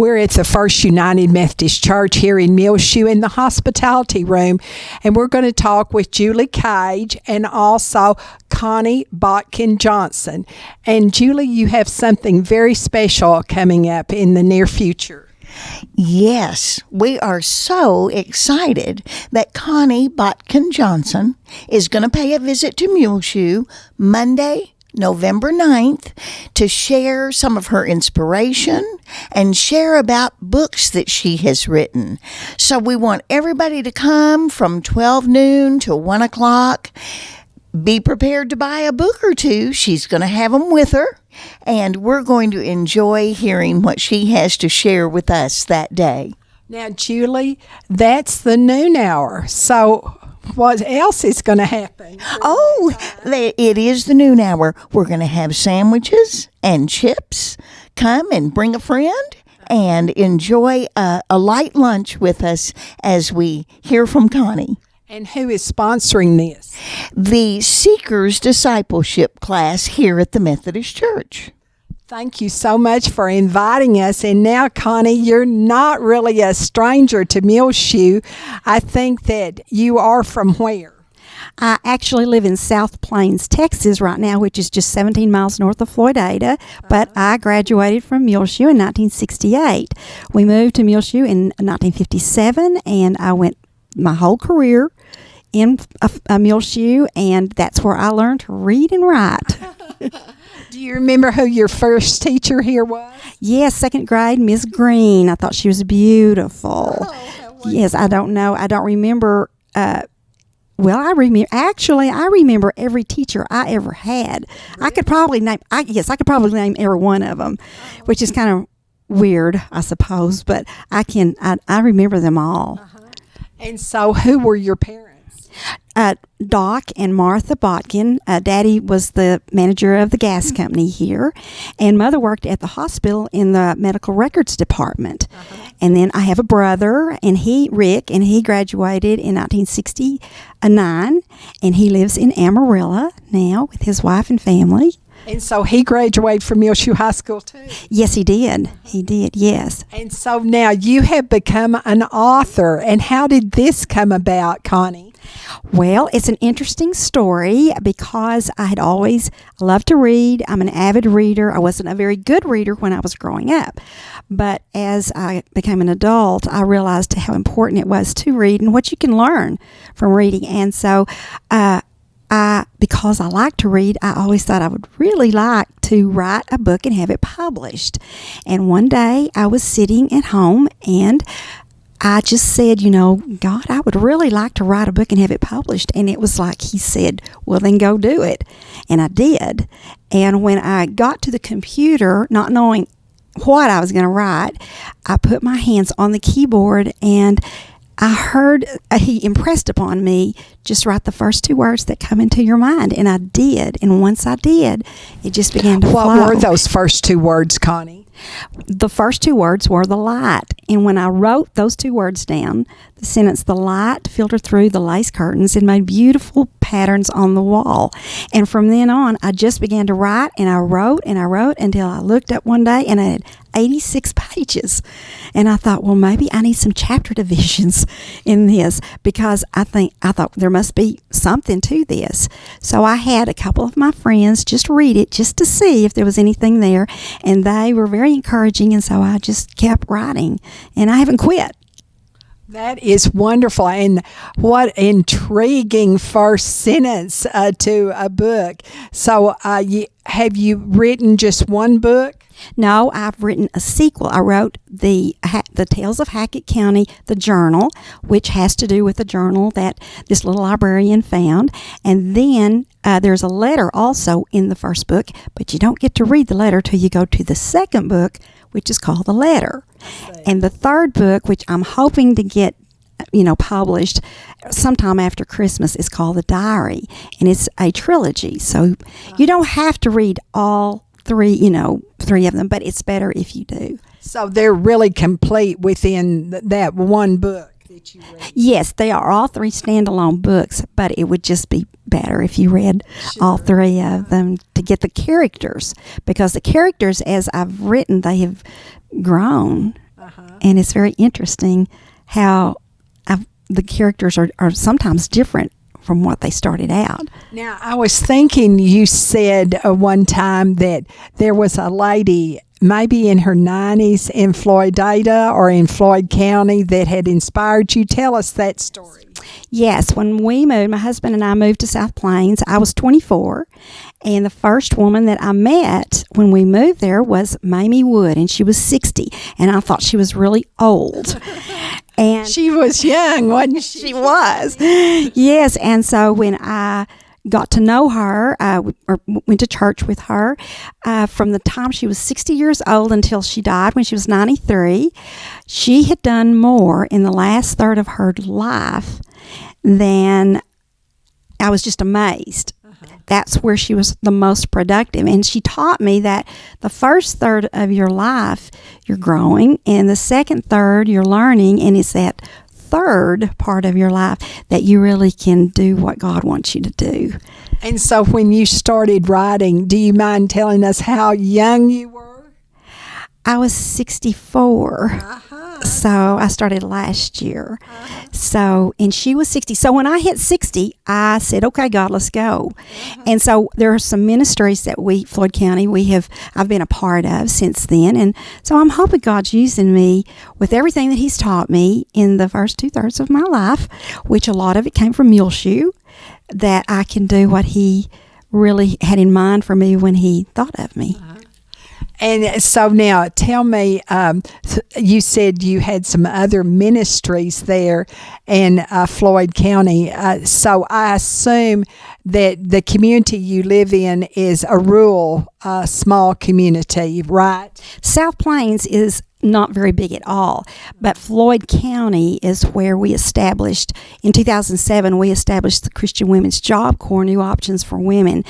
We're at the First United Methodist Church here in Muleshoe in the hospitality room, and we're going to talk with Julie Cage and also Connie Botkin Johnson. And Julie, you have something very special coming up in the near future. Yes, we are so excited that Connie Botkin Johnson is going to pay a visit to Muleshoe Monday, November 9th, to share some of her inspiration and share about books that she has written. So we want everybody to come from 12 noon to 1 o'clock. Be prepared to buy a book or two. She's going to have them with her, and we're going to enjoy hearing what she has to share with us that day. Now, Julie, that's the noon hour. So what else is going to happen? It is the noon hour. We're going to have sandwiches and chips. Come and bring a friend and enjoy a light lunch with us as we hear from Connie. And who is sponsoring this? The Seekers Discipleship class here at the Methodist Church. Thank you so much for inviting us. And now, Connie, you're not really a stranger to Muleshoe. I think that you are from where? I actually live in South Plains, Texas right now, which is just 17 miles north of Floydada, but I graduated from Muleshoe in 1968. We moved to Muleshoe in 1957, and I went my whole career in Muleshoe, and that's where I learned to read and write. Do you remember who your first teacher here was? Yes, second grade, Miss Green. I thought she was beautiful. Yes, I don't know. I don't remember. I remember every teacher I ever had. Really? I could probably name every one of them, which is kind of weird, I suppose, but I remember them all. And so who were your parents? Doc and Martha Botkin. Daddy was the manager of the gas company here, and Mother worked at the hospital in the medical records department. And then I have a brother, and Rick, and he graduated in 1969, and he lives in Amarillo now with his wife and family. And so he graduated from Muleshoe High School too? Yes, he did. He did, yes. And so now you have become an author. And how did this come about, Connie? Well, it's an interesting story because I had always loved to read. I'm an avid reader. I wasn't a very good reader when I was growing up. But as I became an adult, I realized how important it was to read and what you can learn from reading. And so because I like to read, I always thought I would really like to write a book and have it published. And one day I was sitting at home and I just said, God, I would really like to write a book and have it published. And it was like he said, well, then go do it. And I did. And when I got to the computer, not knowing what I was going to write, I put my hands on the keyboard and I heard he impressed upon me, just write the first two words that come into your mind. And I did. And once I did, it just began to flow. What were those first two words, Connie? The first two words were the light. And when I wrote those two words down, the sentence, the light filtered through the lace curtains and made beautiful patterns on the wall. And from then on, I just began to write, and I wrote until I looked up one day and I had 86 pages. And I thought, well, maybe I need some chapter divisions in this because I thought there must be something to this. So I had a couple of my friends just read it just to see if there was anything there. And they were very encouraging, and so I just kept writing, and I haven't quit. That is wonderful, and what intriguing first sentence to a book. So have you written just one book? No, I've written a sequel. I wrote the Tales of Hackett County, the journal, which has to do with the journal that this little librarian found. And then there's a letter also in the first book, but you don't get to read the letter till you go to the second book, which is called The Letter. And the third book, which I'm hoping to get published sometime after Christmas, is called The Diary. And it's a trilogy. So you don't have to read all three of them, but it's better if you do. So they're really complete within that one book that you read? Yes, they are all three standalone books, but it would just be better if you read all three of them to get the characters, because the characters, as I've written, they have grown And it's very interesting how the characters are sometimes different from what they started out. Now, I was thinking you said one time that there was a lady maybe in her 90s in Floydada or in Floyd County that had inspired you. Tell us that story. Yes, when we moved, my husband and I moved to South Plains, I was 24, and the first woman that I met when we moved there was Mamie Wood, and she was 60, and I thought she was really old. And she was young, wasn't she? She was. Yes, and so when I got to know her, or went to church with her, from the time she was 60 years old until she died when she was 93, she had done more in the last third of her life than I was just amazed. That's where she was the most productive. And she taught me that the first third of your life, you're growing, and the second third, you're learning, and it's that third part of your life that you really can do what God wants you to do. And so when you started writing, do you mind telling us how young you were? I was 64. So I started last year. So, and she was 60. So when I hit 60, I said, okay, God, let's go. And so there are some ministries that Floyd County, I've been a part of since then. And so I'm hoping God's using me with everything that He's taught me in the first 2/3 of my life, which a lot of it came from Muleshoe, that I can do what He really had in mind for me when He thought of me. And so now tell me, you said you had some other ministries there in Floyd County. So I assume that the community you live in is a rural, small community, right? South Plains is not very big at all, but Floyd County is where we established, in 2007, we established the Christian Women's Job Corps, New Options for Women,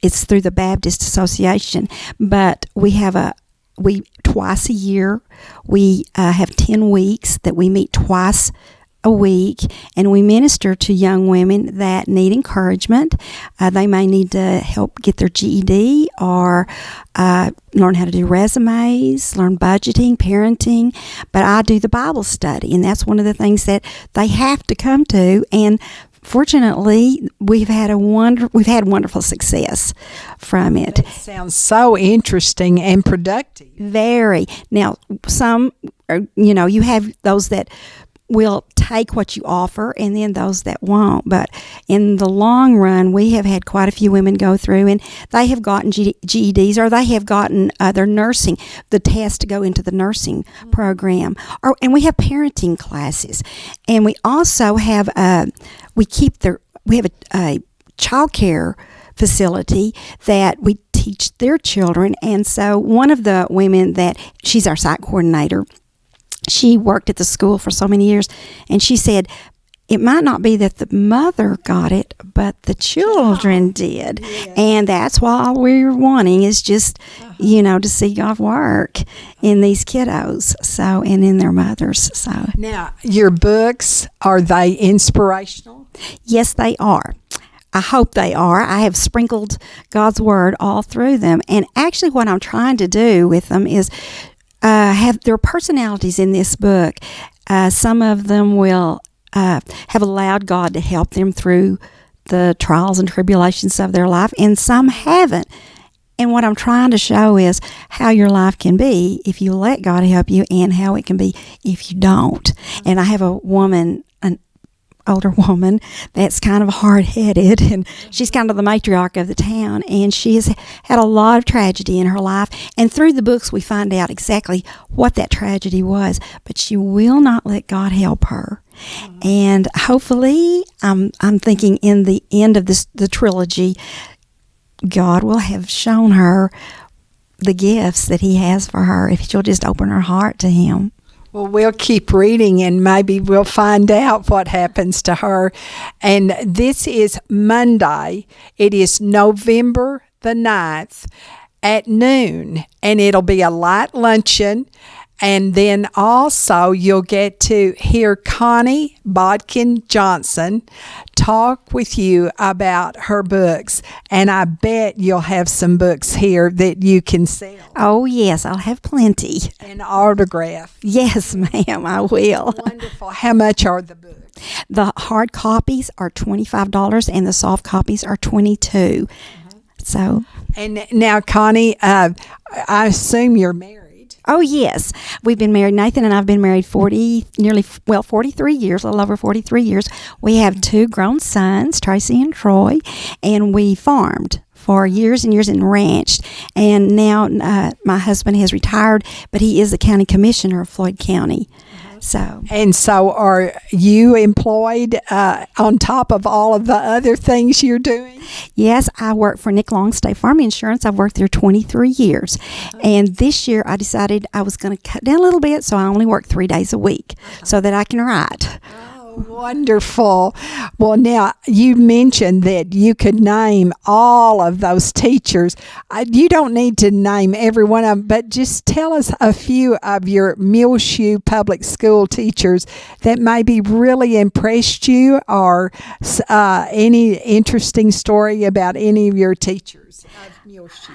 it's through the Baptist Association, but we twice a year, we have 10 weeks that we meet twice a week, and we minister to young women that need encouragement. They may need to help get their GED or learn how to do resumes, learn budgeting, parenting, but I do the Bible study, and that's one of the things that they have to come to. And fortunately, we've had wonderful success from it. That sounds so interesting and productive. Very. Now, some, you have those that will take what you offer, and then those that won't. But in the long run, we have had quite a few women go through, and they have gotten GEDs, or they have gotten their nursing, the test to go into the nursing program. And we have parenting classes, and we also have we have a child care facility that we teach their children. And so one of the women she's our site coordinator, she worked at the school for so many years, and she said, it might not be that the mother got it, but the children did. Yeah. And that's why all we're wanting is just, to see God work in these kiddos, and in their mothers. So now, your books, are they inspirational? Yes, they are. I hope they are. I have sprinkled God's Word all through them. And actually what I'm trying to do with them is have their personalities in this book. Some of them will have allowed God to help them through the trials and tribulations of their life, and some haven't. And what I'm trying to show is how your life can be if you let God help you, and how it can be if you don't. And I have an older woman that's kind of hard-headed, and she's kind of the matriarch of the town, and she has had a lot of tragedy in her life, and through the books we find out exactly what that tragedy was, but she will not let God help her. And hopefully, I'm thinking in the end of the trilogy, God will have shown her the gifts that He has for her if she'll just open her heart to Him. Well, we'll keep reading, and maybe we'll find out what happens to her. And this is Monday. It is November the 9th at noon, and it'll be a light luncheon. And then also you'll get to hear Connie Botkin Johnson talk with you about her books. And I bet you'll have some books here that you can sell. Oh, yes, I'll have plenty. And autograph. Yes, ma'am, I will. Wonderful. How much are the books? The hard copies are $25 and the soft copies are $22. So, and now, Connie, I assume you're married. Oh, yes. We've been married. Nathan and I have been married 43 years, a little over 43 years. We have 2 grown sons, Tracy and Troy, and we farmed for years and years and ranched. And now my husband has retired, but he is the county commissioner of Floyd County. So are you employed on top of all of the other things you're doing? Yes, I work for Nick Long State Farm Insurance. I've worked there 23 years. And this year I decided I was going to cut down a little bit, so I only work 3 days a week so that I can write. Wonderful. Well, now you mentioned that you could name all of those teachers. You don't need to name every one of them, but just tell us a few of your Muleshoe public school teachers that maybe really impressed you, or any interesting story about any of your teachers of Muleshoe.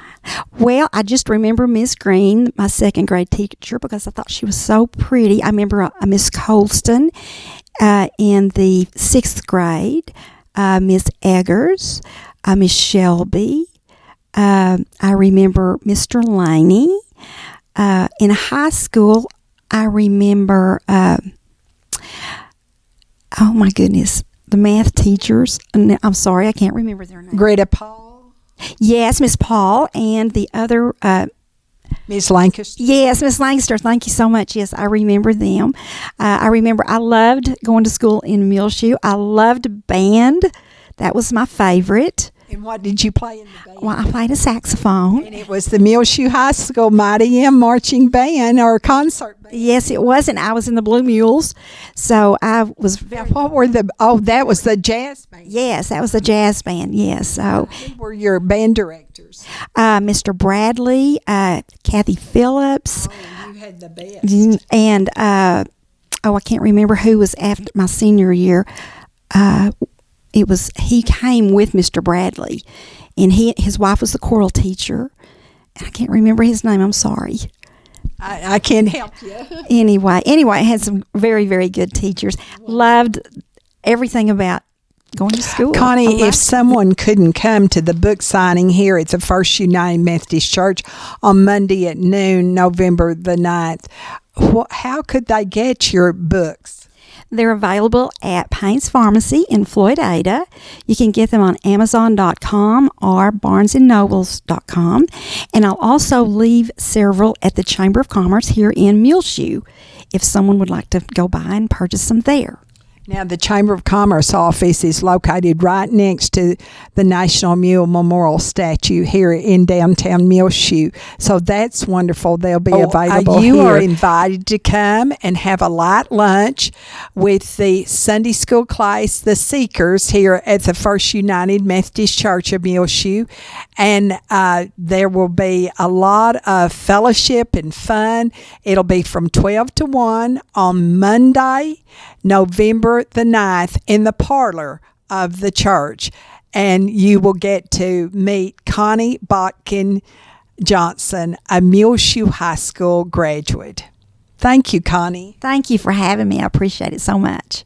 Well, I just remember Miss Green, my second grade teacher, because I thought she was so pretty. I remember Miss Colston in the 6th grade, Miss Eggers, Miss Shelby. I remember Mr. Laney. In high school, I remember, oh my goodness, the math teachers. I'm sorry, I can't remember their names. Greta Paul. Yes, Miss Paul, and the other Miss Lancaster. Yes, Miss Lancaster. Thank you so much. Yes, I remember them. I remember I loved going to school in Muleshoe. I loved band. That was my favorite. And what did you play in the band? Well, I played a saxophone. And it was the Muleshoe High School Mighty M marching band or concert band. Yes, it was, and I was in the Blue Mules. So I was. What were that was the jazz band. Yes, that was the jazz band. Yes. So who were your band directors? Mr. Bradley, Kathy Phillips. Oh, you had the best. And I can't remember who was after my senior year. He came with Mr. Bradley, and his wife was the choral teacher. And I can't remember his name. I'm sorry. I can't help you. Anyway, I had some very, very good teachers. Loved everything about going to school. Connie, if someone couldn't come to the book signing here at the First United Methodist Church on Monday at noon, November the 9th, how could they get your books? They're available at Payne's Pharmacy in Floyd-Ada. You can get them on Amazon.com or BarnesandNobles.com. And I'll also leave several at the Chamber of Commerce here in Muleshoe if someone would like to go by and purchase them there. Now, the Chamber of Commerce office is located right next to the National Mule Memorial statue here in downtown Muleshoe. So that's wonderful. They'll be available here. You are invited to come and have a light lunch with the Sunday school class, the Seekers, here at the First United Methodist Church of Muleshoe. And there will be a lot of fellowship and fun. It'll be from 12 to 1 on Monday, November the 9th, in the parlor of the church. And you will get to meet Connie Botkin Johnson, a Muleshoe High School graduate. Thank you, Connie. Thank you for having me. I appreciate it so much.